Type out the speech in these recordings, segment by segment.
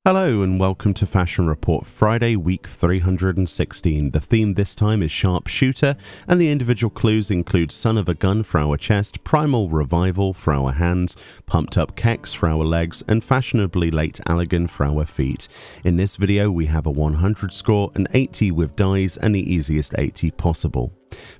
Hello and welcome to Fashion Report Friday, week 316. The theme this time is Sharpshooter, and the individual clues include Son of a Gun for our chest, Primal Revival for our hands, Pumped Up Kex for our legs, and Fashionably Late Allegan for our feet. In this video we have a 100 score, an 80 with dies, and the easiest 80 possible.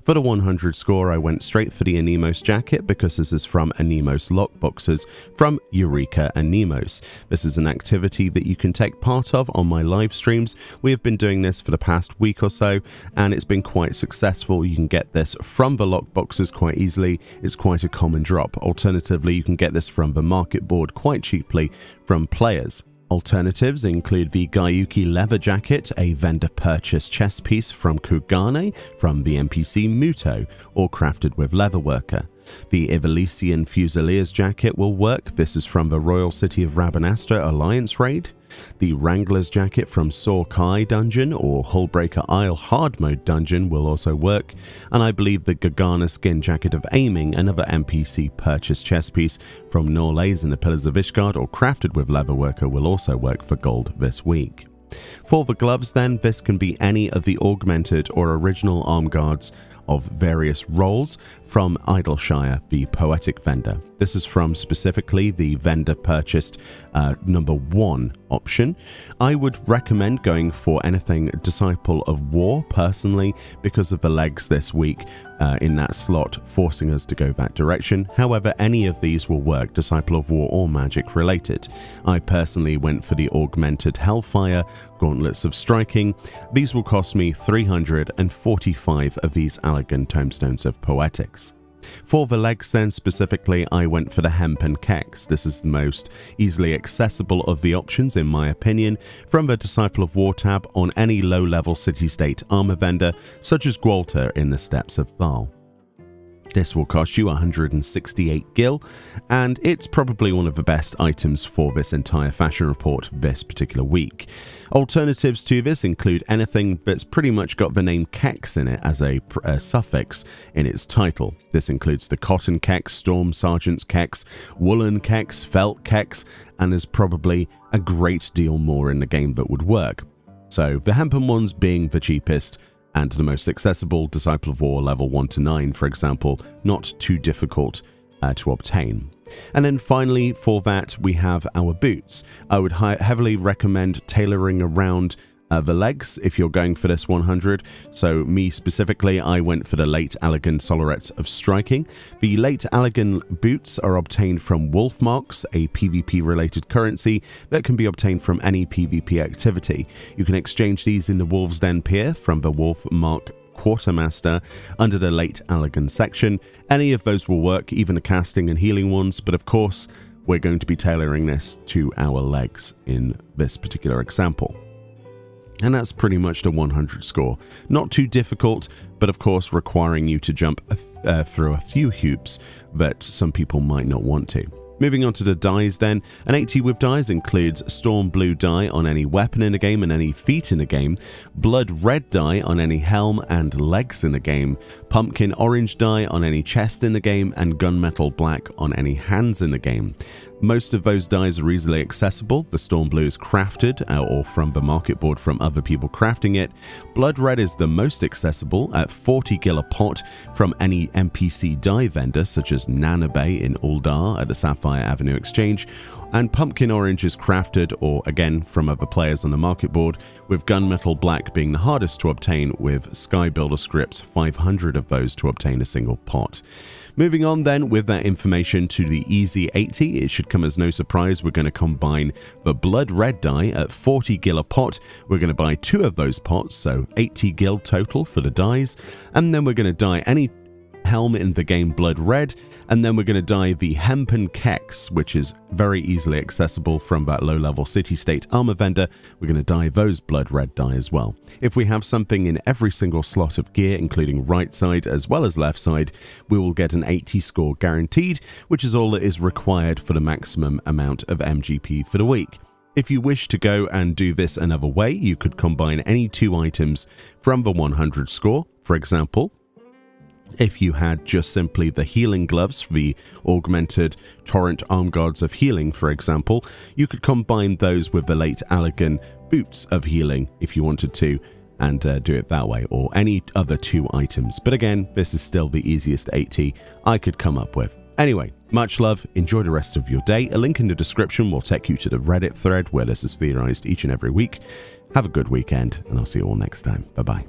For the 100 score, I went straight for the Anemos jacket because this is from Anemos Lockboxes from Eureka Anemos. This is an activity that you can take part of on my live streams. We have been doing this for the past week or so, and it's been quite successful. You can get this from the lockboxes quite easily. It's quite a common drop. Alternatively, you can get this from the market board quite cheaply from players. Alternatives include the Gayuki leather jacket, a vendor purchase chest piece from Kugane from the NPC Muto, or crafted with Leatherworker. The Evelician Fusiliers jacket will work. This is from the Royal City of Rabanastre Alliance raid. The Wrangler's jacket from Sorkai dungeon or Hullbreaker Isle hard mode dungeon will also work, and I believe the Gargana skin jacket of Aiming, another NPC purchase chest piece from Norlays in the Pillars of Ishgard or crafted with Leatherworker will also work for gold this week. For the gloves then, this can be any of the augmented or original arm guards of various roles from Idleshire, the poetic vendor. This is from specifically the vendor purchased number 1 option. I would recommend going for anything Disciple of War personally because of the legs this week in that slot forcing us to go that direction. However, any of these will work, Disciple of War or magic related. I personally went for the augmented Hellfire, Gauntlets of Striking. These will cost me 345 of these Allegan Tomestones of Poetics. For the legs then specifically, I went for the Hempen Kex. This is the most easily accessible of the options in my opinion, from the Disciple of War tab on any low-level city-state armor vendor such as Gwalter in the Steppes of Thal. This will cost you 168 gil, and it's probably one of the best items for this entire fashion report this particular week. Alternatives to this include anything that's pretty much got the name Kex in it as a suffix in its title. This includes the Cotton Kex, Storm Sergeant's Kex, Woolen Kex, Felt Kex, and there's probably a great deal more in the game that would work. So the hempen ones being the cheapest, and the most accessible, Disciple of War level 1 to 9, for example, not too difficult to obtain. And then finally, for that, we have our boots. I would heavily recommend tailoring around the legs if you're going for this 100. So me specifically, I went for the Late Allegan Sollerets of Striking. The Late Allegan boots are obtained from Wolf Marks, a PvP related currency that can be obtained from any PvP activity. You can exchange these in the Wolf's Den Pier from the Wolf Mark Quartermaster under the Late Allegan section. Any of those will work, even the casting and healing ones, but of course we're going to be tailoring this to our legs in this particular example. And that's pretty much the 100 score. Not too difficult, but of course requiring you to jump through a few hoops that some people might not want to. Moving on to the dies then, an 80 with dies includes Storm Blue die on any weapon in the game and any feet in the game, Blood Red die on any helm and legs in the game, Pumpkin Orange die on any chest in the game, and Gunmetal Black on any hands in the game. Most of those dies are easily accessible. The Storm Blue is crafted or from the market board from other people crafting it. Blood Red is the most accessible at 40 gil a pot from any NPC die vendor such as Nanabe in Uldar at the Sapphire Avenue Exchange, and Pumpkin Orange is crafted or again from other players on the market board, with Gunmetal Black being the hardest to obtain, with Sky Builder scripts 500 of those to obtain a single pot. Moving on then with that information to the easy 80, it should come as no surprise we're going to combine the Blood Red die at 40 gil a pot. We're going to buy 2 of those pots, so 80 gil total for the dies, and then we're going to dye any helm in the game Blood Red, and then we're going to dye the Hempen Kex, which is very easily accessible from that low-level city-state armor vendor. We're going to dye those Blood Red dye as well. If we have something in every single slot of gear, including right side as well as left side, we will get an 80 score guaranteed, which is all that is required for the maximum amount of MGP for the week. If you wish to go and do this another way, you could combine any 2 items from the 100 score. For example, If you had just simply the healing gloves, the augmented torrent arm guards of healing, for example, you could combine those with the late Allergan boots of healing if you wanted to, and do it that way, or any other 2 items. But again, this is still the easiest 80 I could come up with. Anyway, much love, enjoy the rest of your day. A link in the description will take you to the Reddit thread where this is theorized each and every week. Have a good weekend, and I'll see you all next time. Bye-bye.